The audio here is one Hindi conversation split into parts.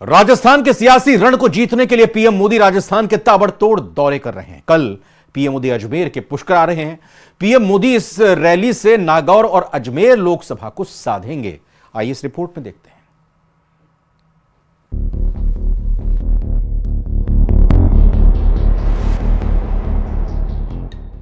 राजस्थान के सियासी रण को जीतने के लिए पीएम मोदी राजस्थान के ताबड़तोड़ दौरे कर रहे हैं। कल पीएम मोदी अजमेर के पुष्कर आ रहे हैं। पीएम मोदी इस रैली से नागौर और अजमेर लोकसभा को साधेंगे। आइए इस रिपोर्ट में देखते हैं।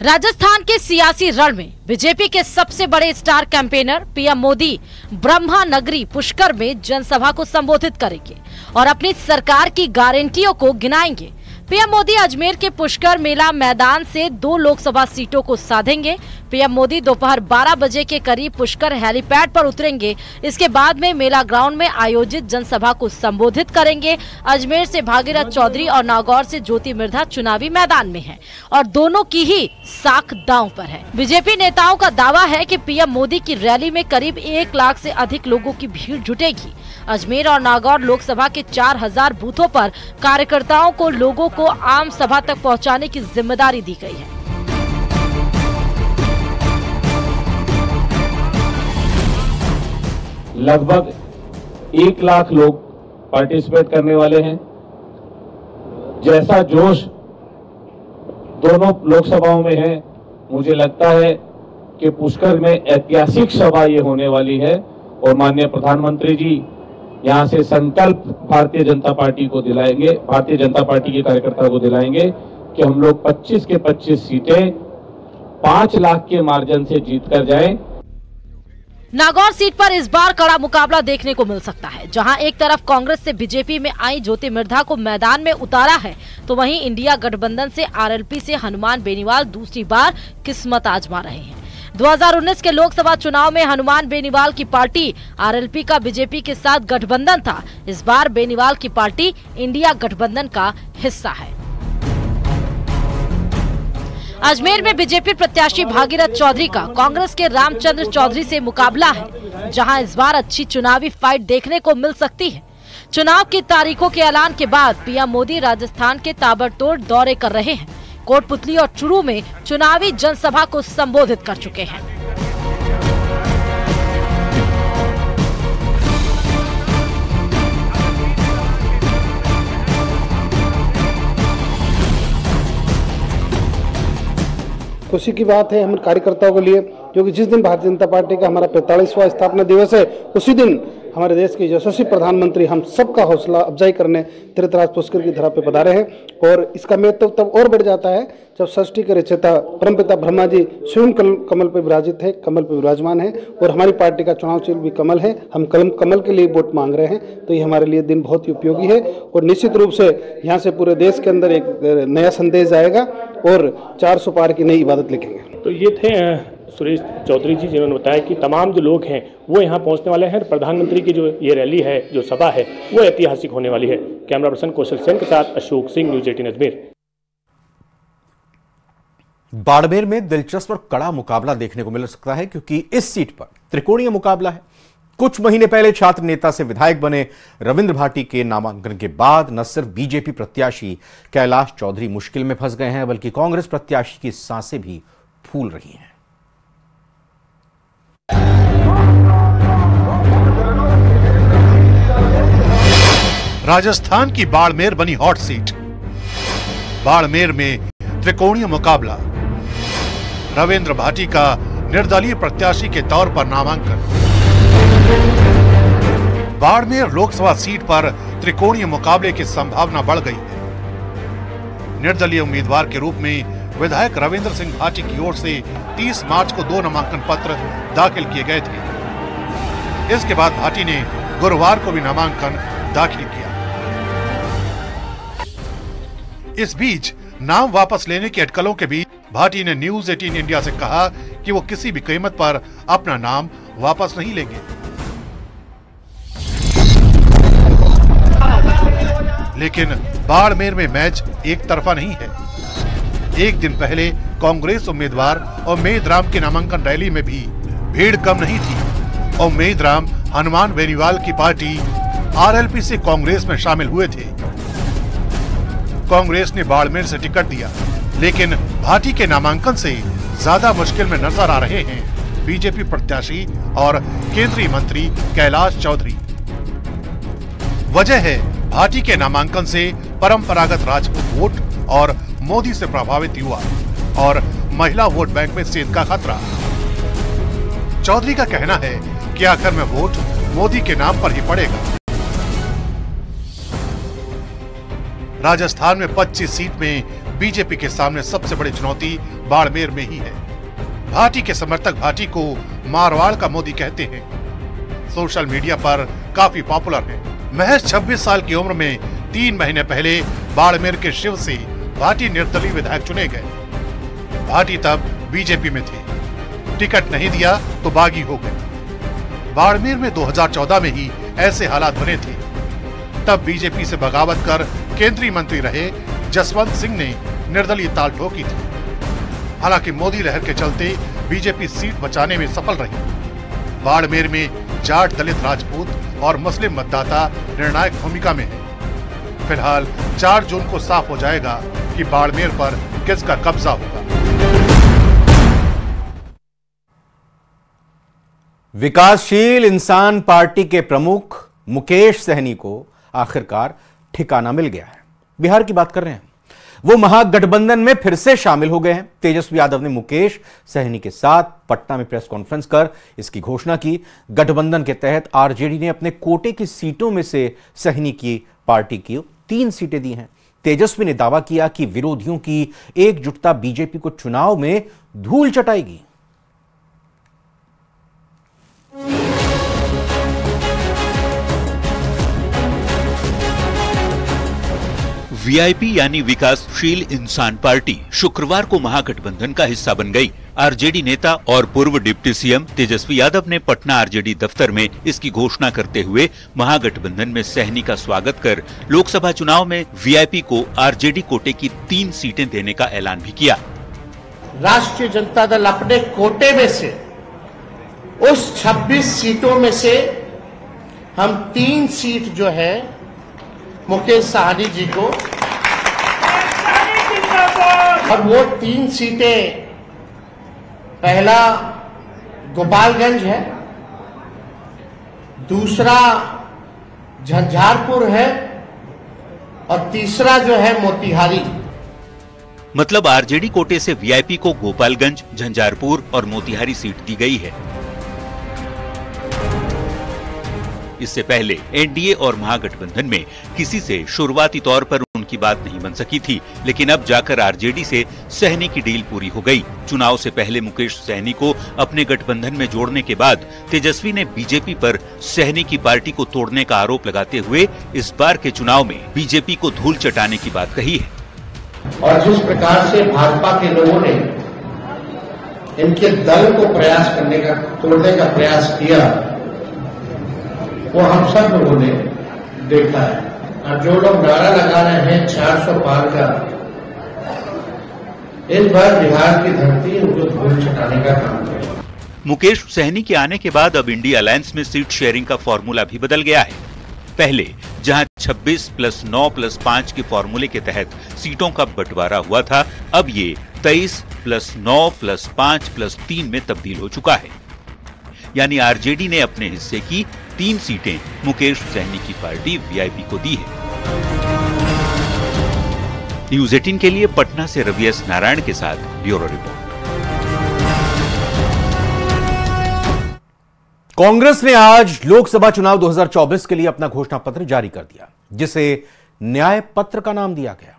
राजस्थान के सियासी रण में बीजेपी के सबसे बड़े star campaigner PM Modi Brahma नगरी पुष्कर में जनसभा को संबोधित करेंगे और अपनी सरकार की गारंटियों को गिनाएंगे। पीएम मोदी अजमेर के पुष्कर मेला मैदान से 2 लोकसभा सीटों को साधेंगे। पीएम मोदी दोपहर 12 बजे के करीब पुष्कर हेलीपैड पर उतरेंगे। इसके बाद में मेला ग्राउंड में आयोजित जनसभा को संबोधित करेंगे। अजमेर से भागीरथ चौधरी और नागौर से ज्योति मिर्धा चुनावी मैदान में हैं और दोनों की ही साख दांव पर है। बीजेपी नेताओं का दावा है कि पीएम मोदी की रैली में करीब 1 लाख से अधिक लोगों की भीड़ जुटेगी। अजमेर और नागौर लोकसभा के 4000 बूथों पर कार्यकर्ताओं को लोगों को आम सभा तक पहुंचाने की जिम्मेदारी दी गई है। लगभग 1 लाख लोग पार्टिसिपेट करने वाले हैं। जैसा जोश दोनों लोकसभाओं में है, मुझे लगता है कि पुष्कर में ऐतिहासिक सभा ये होने वाली है और माननीय प्रधानमंत्री जी यहां से संकल्प भारतीय जनता पार्टी को दिलाएंगे, भारतीय जनता पार्टी के कार्यकर्ताओं को दिलाएंगे कि हम लोग 25 के 25 सीटें 5 लाख के मार्जिन से जीत कर जाएं। नागौर सीट पर इस बार कड़ा मुकाबला देखने को मिल सकता है, जहां एक तरफ कांग्रेस से बीजेपी में आई ज्योति मिर्धा को मैदान में उतारा है, तो वहीं इंडिया गठबंधन से आरएलपी से हनुमान बेनीवाल दूसरी बार किस्मत आजमा रहे हैं। 2019 के लोकसभा चुनाव में हनुमान बेनीवाल की पार्टी आरएलपी का बीजेपी के साथ गठबंधन था। इस बार बेनीवाल की पार्टी इंडिया गठबंधन का हिस्सा है। अजमेर में बीजेपी प्रत्याशी भागीरथ चौधरी का कांग्रेस के रामचंद्र चौधरी से मुकाबला है, जहां इस बार अच्छी चुनावी फाइट देखने को मिल सकती है। चुनाव की तारीखों के ऐलान के बाद पीएम मोदी राजस्थान के ताबड़तोड़ दौरे कर रहे हैं। कोटपुतली और चुरू में चुनावी जनसभा को संबोधित कर चुके हैं। खुशी की बात है हम कार्यकर्ताओं के लिए, क्योंकि जिस दिन भारतीय जनता पार्टी का हमारा 45वां स्थापना दिवस है, उसी दिन हमारे देश के यशस्वी प्रधानमंत्री हम सबका हौसला अफजाई करने तीर्थराज पुष्कर की धरा पे पधारे हैं। और इसका महत्व तब और बढ़ जाता है जब षष्ठी के रचयिता परमपिता ब्रह्मा जी स्वयं कमल पर विराजित है, कमल पर विराजमान है और हमारी पार्टी का चुनाव चिन्ह भी कमल है। हम कमल के लिए वोट मांग रहे हैं, तो ये हमारे लिए दिन बहुत ही उपयोगी है और निश्चित रूप से यहाँ से पूरे देश के अंदर एक नया संदेश जाएगा और 400 पार की नई इबादत लिखेंगे। तो ये थे सुरेश चौधरी जी, जिन्होंने बताया कि तमाम जो लोग हैं वो यहाँ पहुँचने वाले हैं। प्रधानमंत्री की जो ये रैली है, जो सभा है, वो ऐतिहासिक होने वाली है। कैमरा पर्सन कौशल सेन के साथ अशोक सिंह, न्यूज़ 18 अजमेर। बाड़मेर में दिलचस्प और कड़ा मुकाबला देखने को मिल सकता है, क्योंकि इस सीट पर त्रिकोणीय मुकाबला है। कुछ महीने पहले छात्र नेता से विधायक बने रविंद्र भाटी के नामांकन के बाद न सिर्फ बीजेपी प्रत्याशी कैलाश चौधरी मुश्किल में फंस गए हैं, बल्कि कांग्रेस प्रत्याशी की सांसें भी फूल रही हैं। राजस्थान की बाड़मेर बनी हॉट सीट। बाड़मेर में त्रिकोणीय मुकाबला। रविंद्र भाटी का निर्दलीय प्रत्याशी के तौर पर नामांकन। बाड़मेर लोकसभा सीट पर त्रिकोणीय मुकाबले की संभावना बढ़ गई है। निर्दलीय उम्मीदवार के रूप में विधायक रविंद्र सिंह भाटी की ओर से 30 मार्च को 2 नामांकन पत्र दाखिल किए गए थे। इसके बाद भाटी ने गुरुवार को भी नामांकन दाखिल किया। इस बीच नाम वापस लेने की अटकलों के बीच भाटी ने न्यूज़ 18 इंडिया से कहा कि वो किसी भी कीमत पर अपना नाम वापस नहीं लेंगे। लेकिन बाड़मेर में मैच एक तरफा नहीं है। एक दिन पहले कांग्रेस उम्मीदवार उम्मेद राम की नामांकन रैली में भी भीड़ कम नहीं थी। उम्मेद राम हनुमान बेनीवाल की पार्टी आरएलपी से कांग्रेस में शामिल हुए थे। कांग्रेस ने बाड़मेर से टिकट दिया, लेकिन भाटी के नामांकन से ज्यादा मुश्किल में नजर आ रहे हैं बीजेपी प्रत्याशी और केंद्रीय मंत्री कैलाश चौधरी। वजह है भाटी के नामांकन से परंपरागत राजपूत वोट और मोदी से प्रभावित युवा और महिला वोट बैंक में सेंध का खतरा। चौधरी का कहना है कि आखिर में वोट मोदी के नाम पर ही पड़ेगा। राजस्थान में 25 सीट में बीजेपी के सामने सबसे बड़ी चुनौती बाड़मेर में ही है। भाटी के समर्थक भाटी को मारवाड़ का मोदी कहते हैं। सोशल मीडिया पर काफी पॉपुलर है। महज 26 साल की उम्र में 3 महीने पहले बाड़मेर के शिव से भाटी निर्दलीय विधायक चुने गए। भाटी तब बीजेपी में थे, टिकट नहीं दिया तो बागी हो गए। बाड़मेर में 2014 में ही ऐसे हालात बने थे। तब बीजेपी से बगावत कर केंद्रीय मंत्री रहे जसवंत सिंह ने निर्दलीय ताल ठोकी थी। हालांकि मोदी लहर के चलते बीजेपी सीट बचाने में सफल रही। बाड़मेर में जाट, दलित, राजपूत और मुस्लिम मतदाता निर्णायक भूमिका में है। फिलहाल 4 जून को साफ हो जाएगा कि बाड़मेर पर किसका कब्जा होगा। विकासशील इंसान पार्टी के प्रमुख मुकेश सहनी को आखिरकार ठिकाना मिल गया है। बिहार की बात कर रहे हैं। वो महागठबंधन में फिर से शामिल हो गए हैं। तेजस्वी यादव ने मुकेश सहनी के साथ पटना में प्रेस कॉन्फ्रेंस कर इसकी घोषणा की। गठबंधन के तहत आरजेडी ने अपने कोटे की सीटों में से सहनी की पार्टी की 3 सीटें दी हैं। तेजस्वी ने दावा किया कि विरोधियों की एकजुटता बीजेपी को चुनाव में धूल चटाएगी। वीआईपी यानी विकासशील इंसान पार्टी शुक्रवार को महागठबंधन का हिस्सा बन गई। आरजेडी नेता और पूर्व डिप्टी सीएम तेजस्वी यादव ने पटना आरजेडी दफ्तर में इसकी घोषणा करते हुए महागठबंधन में सहनी का स्वागत कर लोकसभा चुनाव में वीआईपी को आरजेडी कोटे की 3 सीटें देने का ऐलान भी किया। राष्ट्रीय जनता दल अपने कोटे में से उस 26 सीटों में से हम 3 सीट जो है मुकेश सहनी जी को, और वो 3 सीटें, पहला गोपालगंज है, दूसरा झंझारपुर है और तीसरा जो है मोतिहारी। मतलब आरजेडी कोटे से वीआईपी को गोपालगंज, झंझारपुर और मोतिहारी सीट दी गई है। इससे पहले एनडीए और महागठबंधन में किसी से शुरुआती तौर पर उनकी बात नहीं बन सकी थी, लेकिन अब जाकर आरजेडी से सहनी की डील पूरी हो गई। चुनाव से पहले मुकेश सहनी को अपने गठबंधन में जोड़ने के बाद तेजस्वी ने बीजेपी पर सहनी की पार्टी को तोड़ने का आरोप लगाते हुए इस बार के चुनाव में बीजेपी को धूल चटाने की बात कही है। और जिस प्रकार से भाजपा के लोगों ने इनके दल को प्रयास करने का, तोड़ने का प्रयास किया, वो हम सब लोगों ने देखा है। और जो लोग नारा लगा रहे हैं 400 पार का, इस बार बिहार की धरती उनको धूल चटाने का काम करेगी। मुकेश सहनी के आने के बाद अब इंडिया अलायंस में सीट शेयरिंग का फॉर्मूला भी बदल गया है। पहले जहां 26 + 9 + 5 के फॉर्मूले के तहत सीटों का बंटवारा हुआ था, अब ये 23 + 9 + 5 + 3 में तब्दील हो चुका है। यानी आरजेडी ने अपने हिस्से की 3 सीटें मुकेश सहनी की पार्टी वीआईपी को दी है। न्यूज़ 18 के लिए पटना से रवि एस नारायण के साथ ब्यूरो रिपोर्ट। कांग्रेस ने आज लोकसभा चुनाव 2024 के लिए अपना घोषणा पत्र जारी कर दिया, जिसे न्याय पत्र का नाम दिया गया।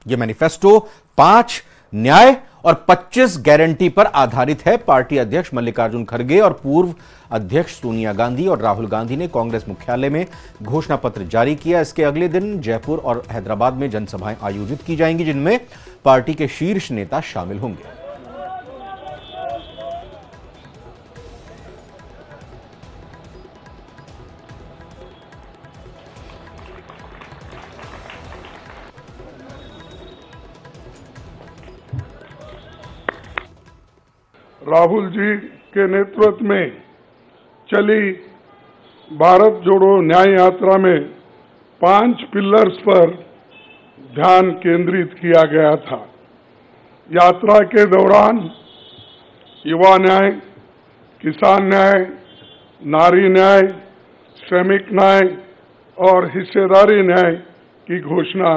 यह मैनिफेस्टो 5 न्याय और 25 गारंटी पर आधारित है। पार्टी अध्यक्ष मल्लिकार्जुन खड़गे और पूर्व अध्यक्ष सोनिया गांधी और राहुल गांधी ने कांग्रेस मुख्यालय में घोषणा पत्र जारी किया। इसके अगले दिन जयपुर और हैदराबाद में जनसभाएं आयोजित की जाएंगी, जिनमें पार्टी के शीर्ष नेता शामिल होंगे। राहुल जी के नेतृत्व में चली भारत जोड़ो न्याय यात्रा में 5 पिलर्स पर ध्यान केंद्रित किया गया था। यात्रा के दौरान युवा न्याय, किसान न्याय, नारी न्याय, श्रमिक न्याय, और हिस्सेदारी न्याय की घोषणा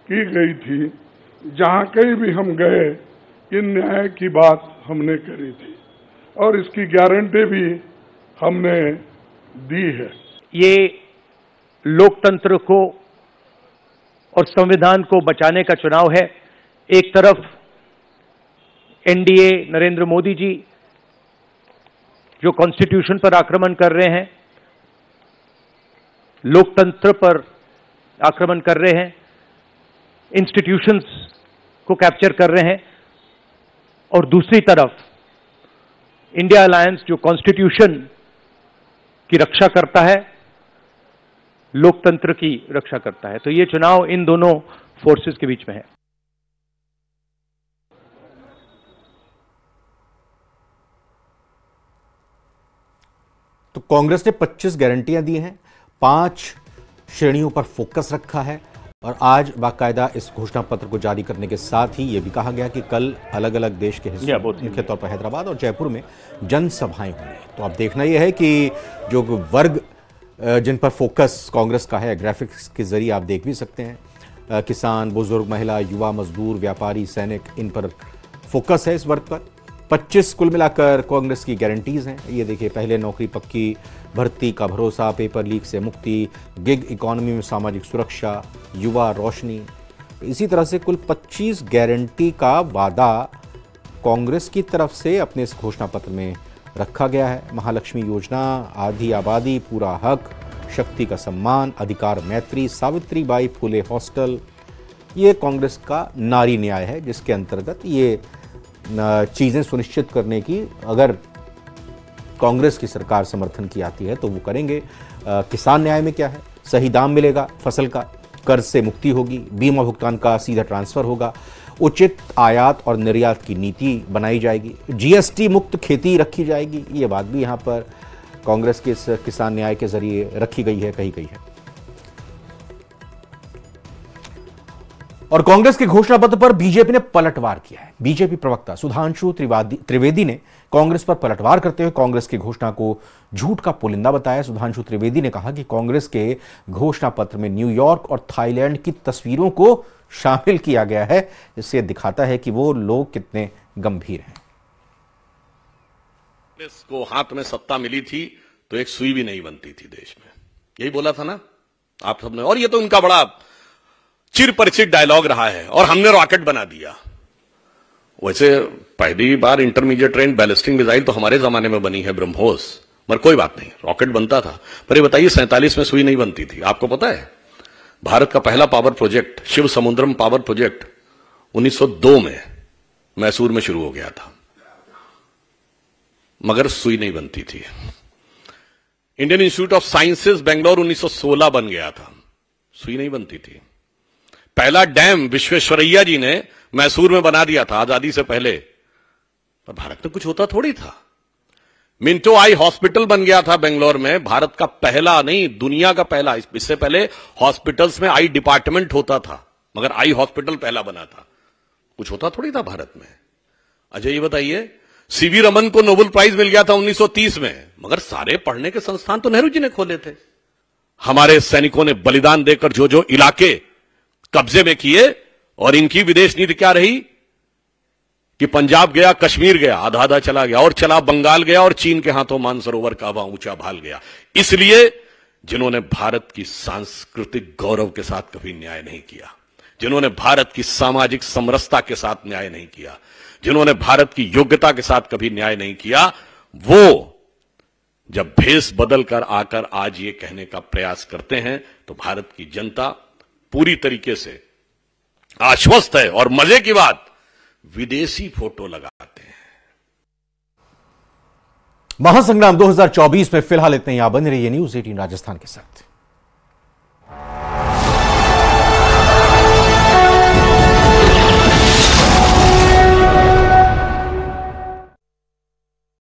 की गई थी। जहां कहीं भी हम गए इन न्याय की बात हमने करी थी और इसकी गारंटी भी हमने दी है। ये लोकतंत्र को और संविधान को बचाने का चुनाव है। एक तरफ एनडीए नरेंद्र मोदी जी जो कॉन्स्टिट्यूशन पर आक्रमण कर रहे हैं, लोकतंत्र पर आक्रमण कर रहे हैं, इंस्टीट्यूशंस को कैप्चर कर रहे हैं, और दूसरी तरफ इंडिया अलायंस जो कॉन्स्टिट्यूशन की रक्षा करता है, लोकतंत्र की रक्षा करता है। तो ये चुनाव इन दोनों फोर्सेस के बीच में है। तो कांग्रेस ने 25 गारंटियां दी हैं, 5 श्रेणियों पर फोकस रखा है और आज बाकायदा इस घोषणा पत्र को जारी करने के साथ ही यह भी कहा गया कि कल अलग अलग देश के हिस्सों मुख्य तौर पर हैदराबाद और जयपुर में जनसभाएं होंगी। तो अब देखना यह है कि जो वर्ग जिन पर फोकस कांग्रेस का है, ग्राफिक्स के जरिए आप देख भी सकते हैं, किसान, बुजुर्ग, महिला, युवा, मजदूर, व्यापारी, सैनिक, इन पर फोकस है। इस वर्ग पर 25 कुल मिलाकर कांग्रेस की गारंटीज हैं। ये देखिए, पहले नौकरी पक्की, भर्ती का भरोसा, पेपर लीक से मुक्ति, गिग इकोनॉमी में सामाजिक सुरक्षा, युवा रोशनी, इसी तरह से कुल 25 गारंटी का वादा कांग्रेस की तरफ से अपने इस घोषणा पत्र में रखा गया है। महालक्ष्मी योजना, आधी आबादी, पूरा हक, शक्ति का सम्मान, अधिकार मैत्री, सावित्रीबाई फुले हॉस्टल, ये कांग्रेस का नारी न्याय है, जिसके अंतर्गत ये चीज़ें सुनिश्चित करने की अगर कांग्रेस की सरकार समर्थन की आती है तो वो करेंगे। किसान न्याय में क्या है? सही दाम मिलेगा फसल का, कर्ज से मुक्ति होगी, बीमा भुगतान का सीधा ट्रांसफर होगा, उचित आयात और निर्यात की नीति बनाई जाएगी, जीएसटी मुक्त खेती रखी जाएगी। ये बात भी यहाँ पर कांग्रेस के इस किसान न्याय के जरिए रखी गई है, कही गई है। और कांग्रेस के घोषणा पत्र पर बीजेपी ने पलटवार किया है। बीजेपी प्रवक्ता सुधांशु त्रिवेदी ने कांग्रेस पर पलटवार करते हुए कांग्रेस की घोषणा को झूठ का पुलिंदा बताया। सुधांशु त्रिवेदी ने कहा कि कांग्रेस के घोषणा पत्र में न्यूयॉर्क और थाईलैंड की तस्वीरों को शामिल किया गया है, जिससे दिखाता है कि वो लोग कितने गंभीर हैं। कांग्रेस को हाथ में सत्ता मिली थी तो एक सुई भी नहीं बनती थी देश में, यही बोला था ना आप सबने। और ये तो उनका बड़ा चिर परिचित डायलॉग रहा है, और हमने रॉकेट बना दिया। वैसे पहली बार इंटरमीडिएट रेंज बैलिस्टिक मिसाइल तो हमारे जमाने में बनी है, ब्रह्मोस, मगर कोई बात नहीं, रॉकेट बनता था। पर ये बताइए 47 में सुई नहीं बनती थी। आपको पता है भारत का पहला पावर प्रोजेक्ट शिव समुद्रम पावर प्रोजेक्ट 1902 में मैसूर में शुरू हो गया था, मगर सुई नहीं बनती थी। Indian institute of sciences Bangalore 1916 बन गया था, सुई नहीं बनती थी। पहला डैम विश्वेश्वरैया जी ने मैसूर में बना दिया था आजादी से पहले, पर भारत में कुछ होता थोड़ी था। मिंटो आई हॉस्पिटल बन गया था बेंगलोर में, भारत का पहला नहीं दुनिया का पहला। इससे पहले हॉस्पिटल्स में आई डिपार्टमेंट होता था, मगर आई हॉस्पिटल पहला बना था। कुछ होता थोड़ी था भारत में। अच्छा ये बताइए, सीवी रमन को नोबेल प्राइज मिल गया था 1930 में, मगर सारे पढ़ने के संस्थान तो नेहरू जी ने खोले थे। हमारे सैनिकों ने बलिदान देकर जो जो इलाके कब्जे में किए, और इनकी विदेश नीति क्या रही कि पंजाब गया, कश्मीर गया, आधा आधा चला गया, और चला बंगाल गया, और चीन के हाथों मानसरोवर का हवा ऊंचा भाल गया। इसलिए जिन्होंने भारत की सांस्कृतिक गौरव के साथ कभी न्याय नहीं किया, जिन्होंने भारत की सामाजिक समरसता के साथ न्याय नहीं किया, जिन्होंने भारत की योग्यता के साथ कभी न्याय नहीं किया, वो जब भेष बदल कर आकर आज ये कहने का प्रयास करते हैं तो भारत की जनता पूरी तरीके से आश्वस्त है। और मजे की बात, विदेशी फोटो लगाते हैं। महासंग्राम 2024 में फिलहाल इतने ही। आप बने रहिए न्यूज़ 18 राजस्थान के साथ।